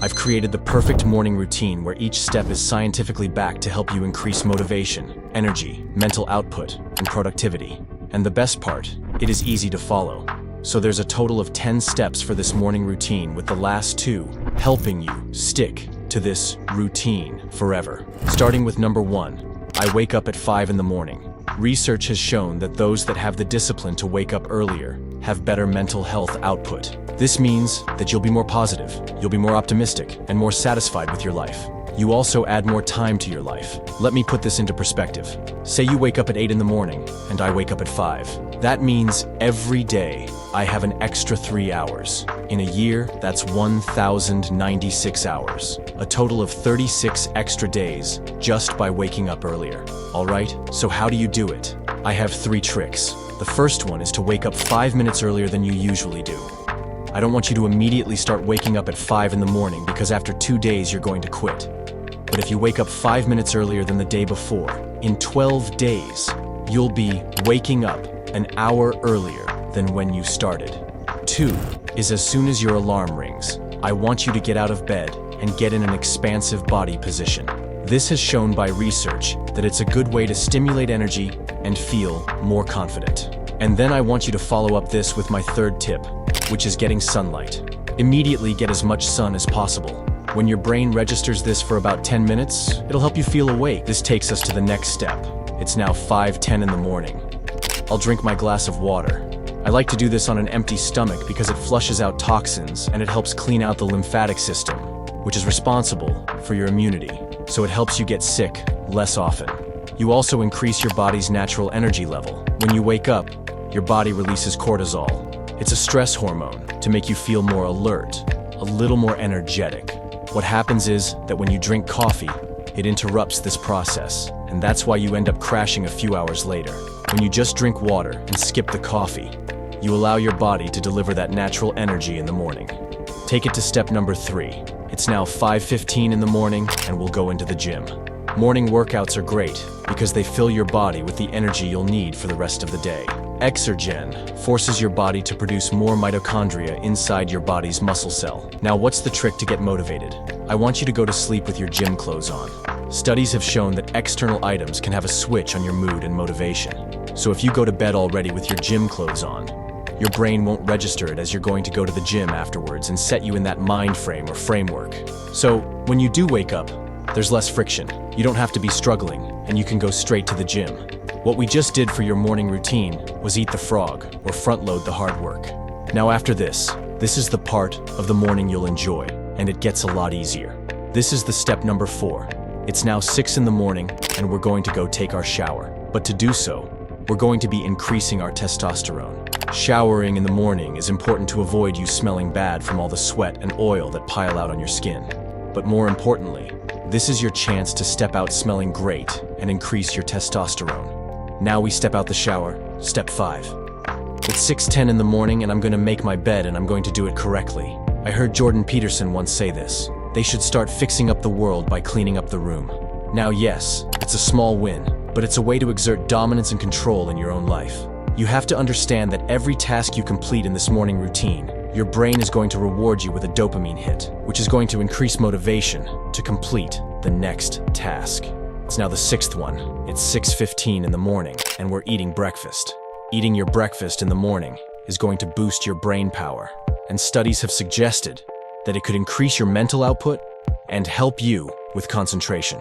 I've created the perfect morning routine where each step is scientifically backed to help you increase motivation, energy, mental output, and productivity. And the best part, it is easy to follow. So there's a total of 10 steps for this morning routine, with the last 2 helping you stick to this routine forever. Starting with number 1, I wake up at 5 in the morning. Research has shown that those that have the discipline to wake up earlier have better mental health output. This means that you'll be more positive, you'll be more optimistic, and more satisfied with your life. You also add more time to your life. Let me put this into perspective. Say you wake up at 8 in the morning, and I wake up at 5. That means every day I have an extra 3 hours. In a year, that's 1,096 hours. A total of 36 extra days just by waking up earlier. Alright, so how do you do it? I have 3 tricks. The first one is to wake up 5 minutes earlier than you usually do. I don't want you to immediately start waking up at 5 in the morning, because after 2 days you're going to quit. But if you wake up 5 minutes earlier than the day before, in 12 days, you'll be waking up an hour earlier than when you started. 2 is, as soon as your alarm rings, I want you to get out of bed and get in an expansive body position. This has shown by research that it's a good way to stimulate energy and feel more confident. And then I want you to follow up this with my third tip, which is getting sunlight. Immediately get as much sun as possible. When your brain registers this for about 10 minutes, it'll help you feel awake. This takes us to the next step. It's now 5:10 in the morning. I'll drink my glass of water. I like to do this on an empty stomach because it flushes out toxins and it helps clean out the lymphatic system, which is responsible for your immunity, so it helps you get sick less often. You also increase your body's natural energy level. When you wake up, your body releases cortisol. It's a stress hormone to make you feel more alert, a little more energetic. What happens is that when you drink coffee, it interrupts this process, and that's why you end up crashing a few hours later. When you just drink water and skip the coffee, you allow your body to deliver that natural energy in the morning. Take it to step number 3. It's now 5:15 in the morning, and we'll go into the gym. Morning workouts are great because they fill your body with the energy you'll need for the rest of the day. Exergen forces your body to produce more mitochondria inside your body's muscle cell. Now, what's the trick to get motivated? I want you to go to sleep with your gym clothes on. Studies have shown that external items can have a switch on your mood and motivation. So if you go to bed already with your gym clothes on, your brain won't register it as you're going to go to the gym afterwards and set you in that mind frame or framework. So when you do wake up, there's less friction. You don't have to be struggling, and you can go straight to the gym. What we just did for your morning routine was eat the frog, or front load the hard work. Now after this is the part of the morning you'll enjoy, and it gets a lot easier. This is the step number 4. It's now 6 in the morning, and we're going to go take our shower. But to do so, we're going to be increasing our testosterone. Showering in the morning is important to avoid you smelling bad from all the sweat and oil that pile out on your skin. But more importantly, this is your chance to step out smelling great and increase your testosterone. Now we step out the shower, step 5. It's 6:10 in the morning, and I'm going to make my bed, and I'm going to do it correctly. I heard Jordan Peterson once say this: they should start fixing up the world by cleaning up the room. Now yes, it's a small win, but it's a way to exert dominance and control in your own life. You have to understand that every task you complete in this morning routine, your brain is going to reward you with a dopamine hit, which is going to increase motivation to complete the next task. It's now the 6th one. It's 6:15 in the morning, and we're eating breakfast. Eating your breakfast in the morning is going to boost your brain power, and studies have suggested that it could increase your mental output and help you with concentration.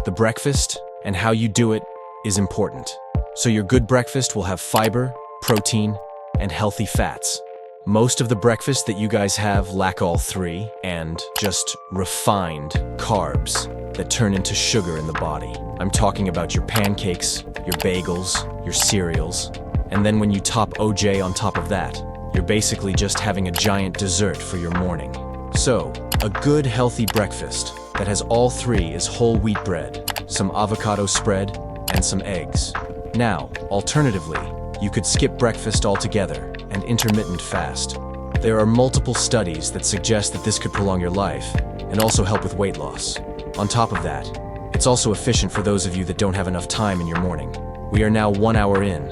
The breakfast and how you do it is important. So your good breakfast will have fiber, protein, and healthy fats. Most of the breakfast that you guys have lack all 3, and just refined carbs that turn into sugar in the body. I'm talking about your pancakes, your bagels, your cereals, and then when you top OJ on top of that, you're basically just having a giant dessert for your morning. So, a good healthy breakfast that has all 3 is whole wheat bread, some avocado spread, and some eggs. Now, alternatively, you could skip breakfast altogether and intermittent fast. There are multiple studies that suggest that this could prolong your life and also help with weight loss. On top of that, it's also efficient for those of you that don't have enough time in your morning. We are now 1 hour in,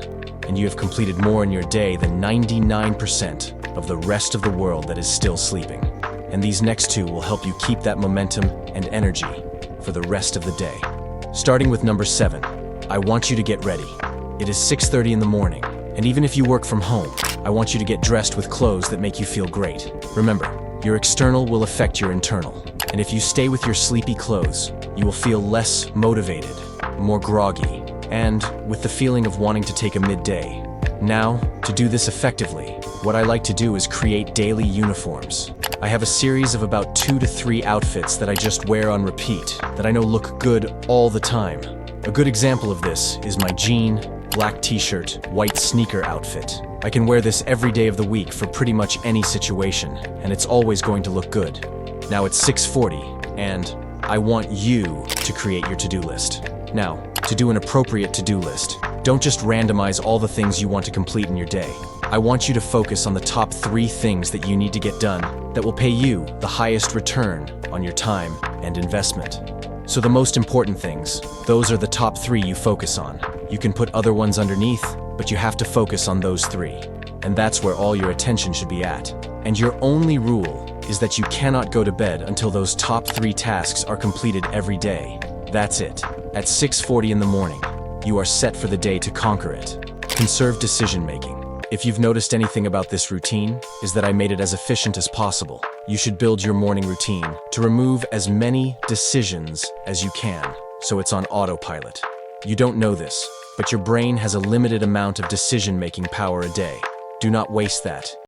and you have completed more in your day than 99% of the rest of the world that is still sleeping. and these next two will help you keep that momentum and energy for the rest of the day. Starting with number 7, I want you to get ready. It is 6:30 in the morning, and even if you work from home, I want you to get dressed with clothes that make you feel great. Remember, your external will affect your internal, and if you stay with your sleepy clothes, you will feel less motivated, more groggy, and with the feeling of wanting to take a midday. Now, to do this effectively, what I like to do is create daily uniforms. I have a series of about 2 to 3 outfits that I just wear on repeat, that I know look good all the time. A good example of this is my jean, black t-shirt, white sneaker outfit. I can wear this every day of the week for pretty much any situation, and it's always going to look good. Now it's 6:40, and I want you to create your to-do list. Now, to do an appropriate to-do list, don't just randomize all the things you want to complete in your day. I want you to focus on the top 3 things that you need to get done that will pay you the highest return on your time and investment. So the most important things, those are the top 3 you focus on. You can put other ones underneath, but you have to focus on those 3. And that's where all your attention should be at. And your only rule is that you cannot go to bed until those top 3 tasks are completed every day. That's it. At 6:40 in the morning, you are set for the day to conquer it. Conserve decision-making. If you've noticed anything about this routine, is that I made it as efficient as possible. You should build your morning routine to remove as many decisions as you can, so it's on autopilot. You don't know this, but your brain has a limited amount of decision-making power a day. Do not waste that.